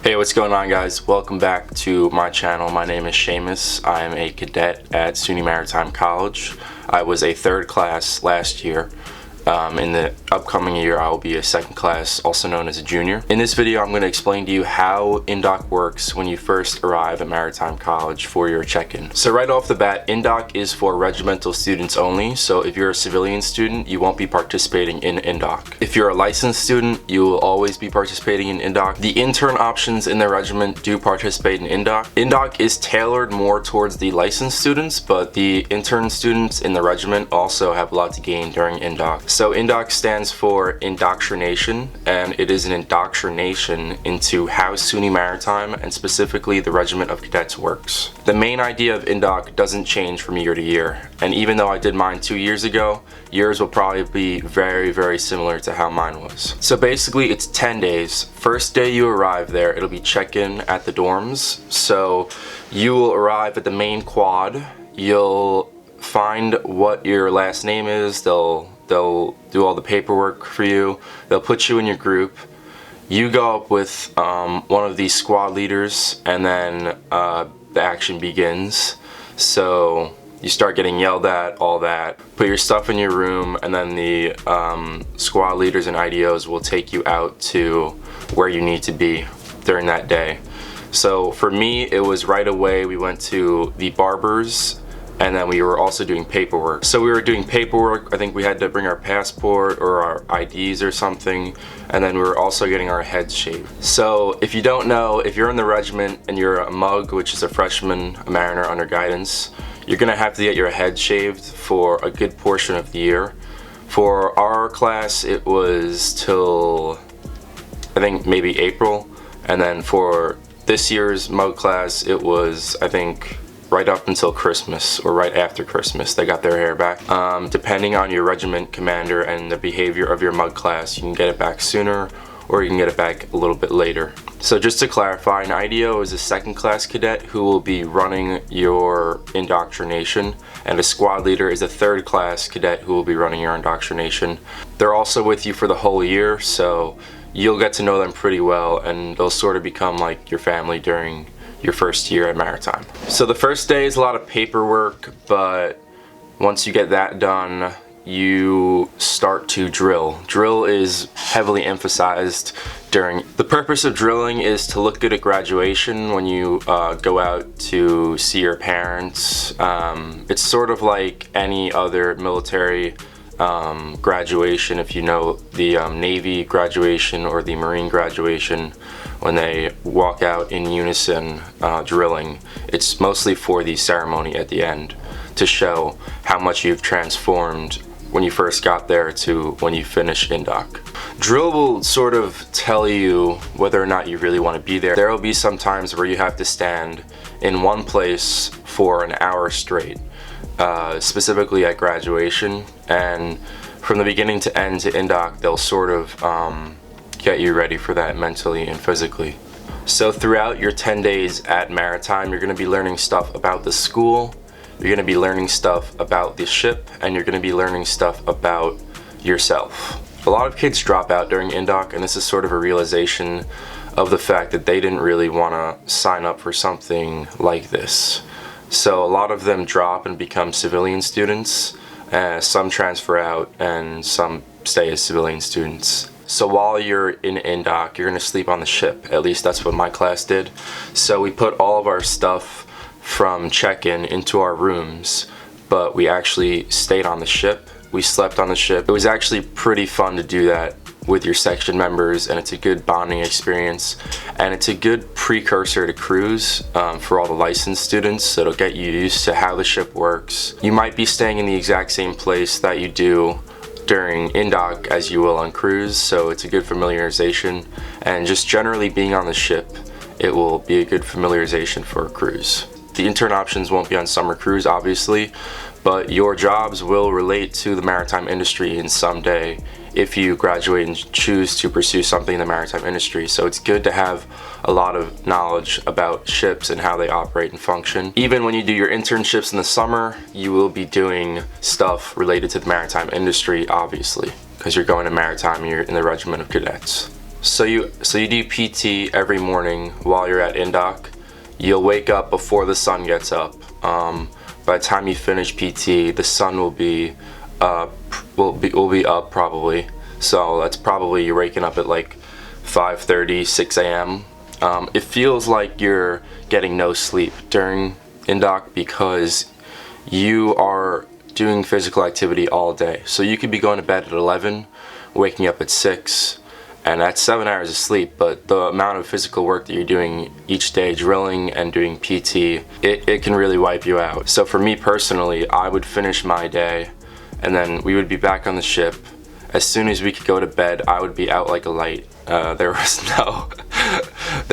Hey, what's going on, guys? Welcome back to my channel. My name is Seamus. I am a cadet at SUNY Maritime College. I was a third class last year. In the upcoming year, I will be a second class, also known as a junior. In this video, I'm going to explain to you how Indoc works when you first arrive at Maritime College for your check-in. So right off the bat, Indoc is for regimental students only. So if you're a civilian student, you won't be participating in Indoc. If you're a licensed student, you will always be participating in Indoc. The intern options in the regiment do participate in Indoc. Indoc is tailored more towards the licensed students, but the intern students in the regiment also have a lot to gain during Indoc. So Indoc stands for indoctrination, and it is an indoctrination into how SUNY Maritime and specifically the Regiment of Cadets works. The main idea of Indoc doesn't change from year to year, and even though I did mine 2 years ago, yours will probably be very similar to how mine was. So basically it's 10 days. First day you arrive there, it'll be check-in at the dorms. So you will arrive at the main quad. You'll find what your last name is. They'll do all the paperwork for you. They'll put you in your group. You go up with one of these squad leaders, and then the action begins. So you start getting yelled at, all that. Put your stuff in your room, and then the squad leaders and IDOs will take you out to where you need to be during that day. So for me, it was right away. We went to the barbers, and then we were also doing paperwork. So we were doing paperwork. I think we had to bring our passport or our IDs or something, and then we were also getting our heads shaved. So if you don't know, if you're in the regiment and you're a mug, which is a freshman, a mariner under guidance, you're gonna have to get your head shaved for a good portion of the year. For our class, it was till, I think, maybe April. And then for this year's mug class, it was, I think, right up until Christmas or right after Christmas. They got their hair back. Depending on your regiment commander and the behavior of your mug class, you can get it back sooner or you can get it back a little bit later. So just to clarify, an IDO is a second class cadet who will be running your indoctrination, and a squad leader is a third class cadet who will be running your indoctrination. They're also with you for the whole year, so you'll get to know them pretty well, and they'll sort of become like your family during your first year at Maritime. So the first day is a lot of paperwork, but once you get that done, you start to drill. Drill is heavily emphasized during. The purpose of drilling is to look good at graduation when you go out to see your parents. It's sort of like any other military graduation. If you know the Navy graduation or the Marine graduation, when they walk out in unison drilling, it's mostly for the ceremony at the end to show how much you've transformed when you first got there to when you finish Indoc. Drill will sort of tell you whether or not you really want to be there. There will be some times where you have to stand in one place for an hour straight, specifically at graduation, and from the beginning to end to Indoc, they'll sort of get you ready for that mentally and physically. So throughout your 10 days at Maritime, you're going to be learning stuff about the school, you're going to be learning stuff about the ship, and you're going to be learning stuff about yourself. A lot of kids drop out during Indoc, and this is sort of a realization of the fact that they didn't really want to sign up for something like this. So a lot of them drop and become civilian students. Some transfer out and some stay as civilian students. So while you're in Indoc, you're going to sleep on the ship. At least that's what my class did. So we put all of our stuff from check-in into our rooms, but we actually stayed on the ship. We slept on the ship. It was actually pretty fun to do that with your section members, and it's a good bonding experience, and it's a good precursor to cruise for all the licensed students, so it'll get you used to how the ship works. You might be staying in the exact same place that you do during Indoc as you will on cruise, so it's a good familiarization, and just generally being on the ship, it will be a good familiarization for a cruise. The intern options won't be on summer cruise, obviously, but your jobs will relate to the maritime industry in some day if you graduate and choose to pursue something in the maritime industry. So it's good to have a lot of knowledge about ships and how they operate and function. Even when you do your internships in the summer, you will be doing stuff related to the maritime industry, obviously, because you're going to maritime, you're in the Regiment of Cadets. So you do PT every morning while you're at Indoc. You'll wake up before the sun gets up. By the time you finish PT, the sun will be up probably. So that's probably you're waking up at like 5:30, 6 a.m. It feels like you're getting no sleep during Indoc because you are doing physical activity all day. So you could be going to bed at 11, waking up at 6, and that's 7 hours of sleep, but the amount of physical work that you're doing each day, drilling and doing PT, it can really wipe you out. So for me personally, I would finish my day and then we would be back on the ship. As soon as we could go to bed, I would be out like a light. There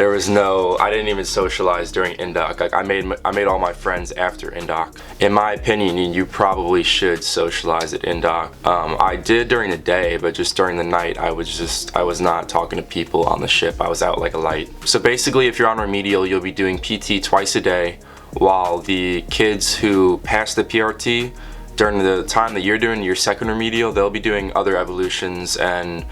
was no, I didn't even socialize during Indoc. Like I made all my friends after Indoc. In my opinion, you probably should socialize at Indoc. I did during the day, but just during the night, I was not talking to people on the ship. I was out like a light. So basically, if you're on remedial, you'll be doing PT twice a day, while the kids who pass the PRT, during the time that you're doing your second remedial, they'll be doing other evolutions and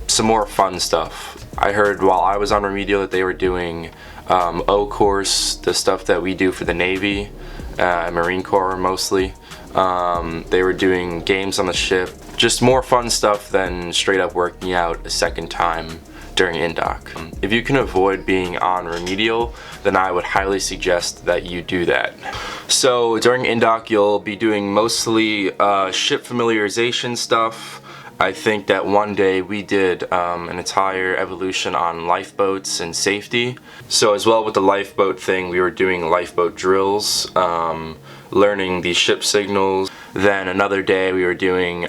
some more fun stuff. I heard while I was on remedial that they were doing O course, the stuff that we do for the Navy, Marine Corps mostly. They were doing games on the ship, just more fun stuff than straight up working out a second time during Indoc. If you can avoid being on remedial, then I would highly suggest that you do that. So during Indoc, you'll be doing mostly ship familiarization stuff. I think that one day we did an entire evolution on lifeboats and safety. So as well with the lifeboat thing, we were doing lifeboat drills, learning the ship signals. Then another day we were doing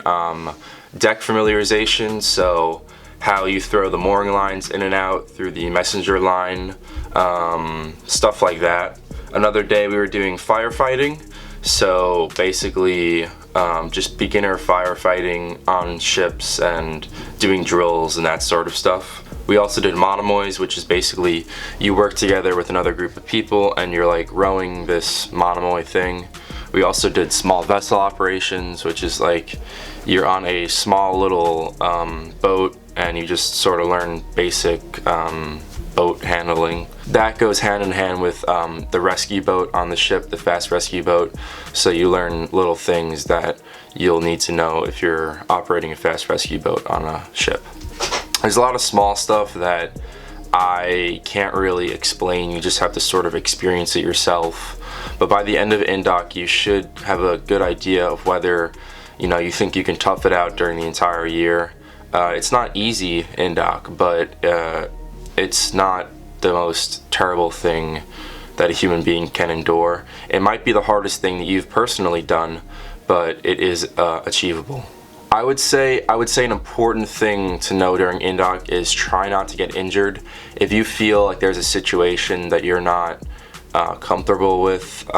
deck familiarization, so how you throw the mooring lines in and out through the messenger line, stuff like that. Another day we were doing firefighting, so basically just beginner firefighting on ships and doing drills and that sort of stuff. We also did monomoys, which is basically you work together with another group of people and you're like rowing this monomoy thing. We also did small vessel operations, which is like you're on a small little boat and you just sort of learn basic boat handling. That goes hand in hand with the rescue boat on the ship, the fast rescue boat. So you learn little things that you'll need to know if you're operating a fast rescue boat on a ship. There's a lot of small stuff that I can't really explain. You just have to sort of experience it yourself. But by the end of Indoc, you should have a good idea of whether you think you can tough it out during the entire year. It's not easy, Indoc, but it's not the most terrible thing that a human being can endure. It might be the hardest thing that you've personally done, but it is achievable. I would say an important thing to know during Indoc is try not to get injured. If you feel like there's a situation that you're not comfortable with,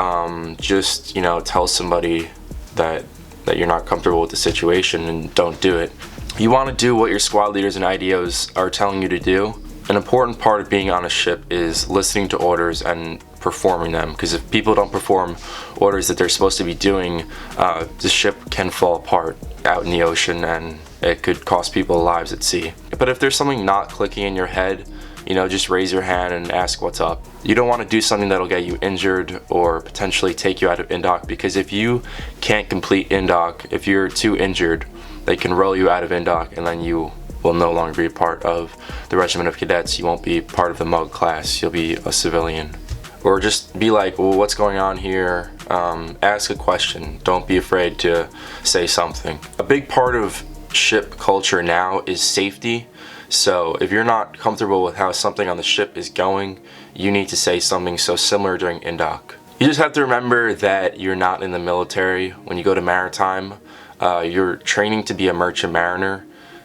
just tell somebody that you're not comfortable with the situation and don't do it. You want to do what your squad leaders and IDOs are telling you to do. An important part of being on a ship is listening to orders and performing them, because if people don't perform orders that they're supposed to be doing, the ship can fall apart out in the ocean and it could cost people lives at sea. But if there's something not clicking in your head, just raise your hand and ask what's up. You don't want to do something that'll get you injured or potentially take you out of Indoc, because if you can't complete Indoc, if you're too injured, they can roll you out of Indoc and then you will no longer be part of the regiment of cadets. You won't be part of the MUG class. You'll be a civilian. Or just be like, well, what's going on here? Ask a question. Don't be afraid to say something. A big part of ship culture now is safety. So if you're not comfortable with how something on the ship is going, you need to say something. So similar during Indoc. You just have to remember that you're not in the military. When you go to Maritime, you're training to be a merchant mariner.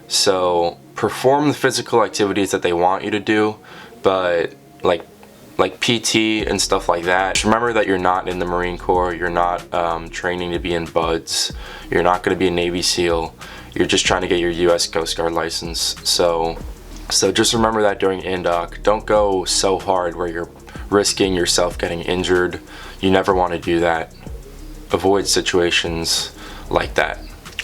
So perform the physical activities that they want you to do, but like PT and stuff like that. Just remember that you're not in the Marine Corps. You're not training to be in BUDS. You're not going to be a Navy SEAL. You're just trying to get your U.S. Coast Guard license. So just remember that during Indoc. Don't go so hard where you're risking yourself getting injured. You never want to do that. Avoid situations like that.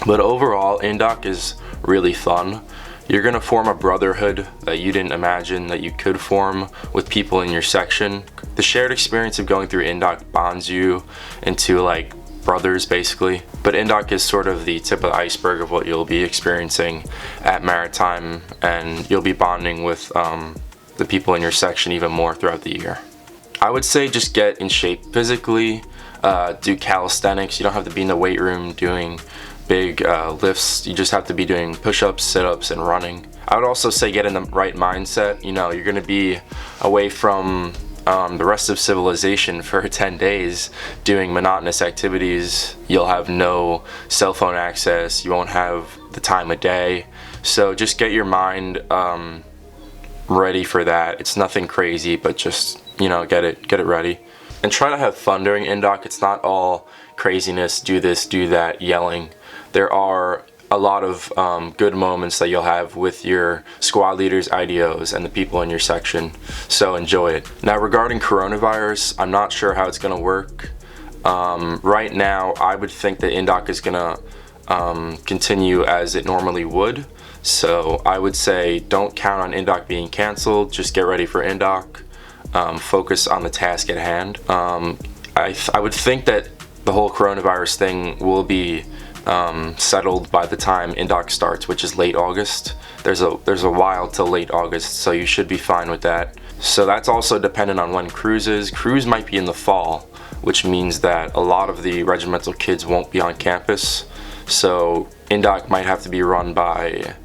But overall, Indoc is really fun. You're going to form a brotherhood that you didn't imagine that you could form with people in your section. The shared experience of going through Indoc bonds you into like brothers basically, but Indoc is sort of the tip of the iceberg of what you'll be experiencing at Maritime, and you'll be bonding with the people in your section even more throughout the year. I would say just get in shape physically, do calisthenics. You don't have to be in the weight room doing big lifts. You just have to be doing push-ups, sit-ups, and running. I would also say get in the right mindset. You know, you're going to be away from the rest of civilization for 10 days doing monotonous activities. You'll have no cell phone access. You won't have the time of day. So just get your mind ready for that. It's nothing crazy, but just, you know, get it ready. And try to have fun during Indoc. It's not all craziness, do this, do that, yelling. There are a lot of good moments that you'll have with your squad leaders, IDOs, and the people in your section, so enjoy it. Now regarding coronavirus, I'm not sure how it's going to work. Right now, I would think that Indoc is going to continue as it normally would, so I would say don't count on Indoc being canceled, just get ready for Indoc, focus on the task at hand. I would think that the whole coronavirus thing will be settled by the time Indoc starts, which is late August. There's a while till late August, so you should be fine with that. So that's also dependent on when cruise is. Cruise might be in the fall, which means that a lot of the regimental kids won't be on campus. So Indoc might have to be run by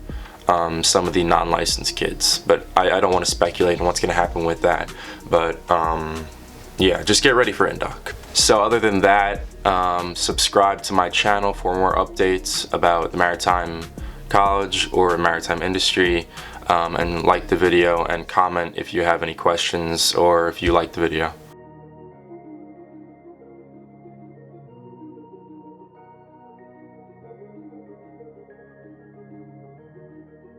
some of the non-licensed kids, but I don't want to speculate on what's going to happen with that. But yeah, just get ready for Indoc. So other than that, subscribe to my channel for more updates about the Maritime College or maritime industry, and like the video and comment if you have any questions or if you like the video.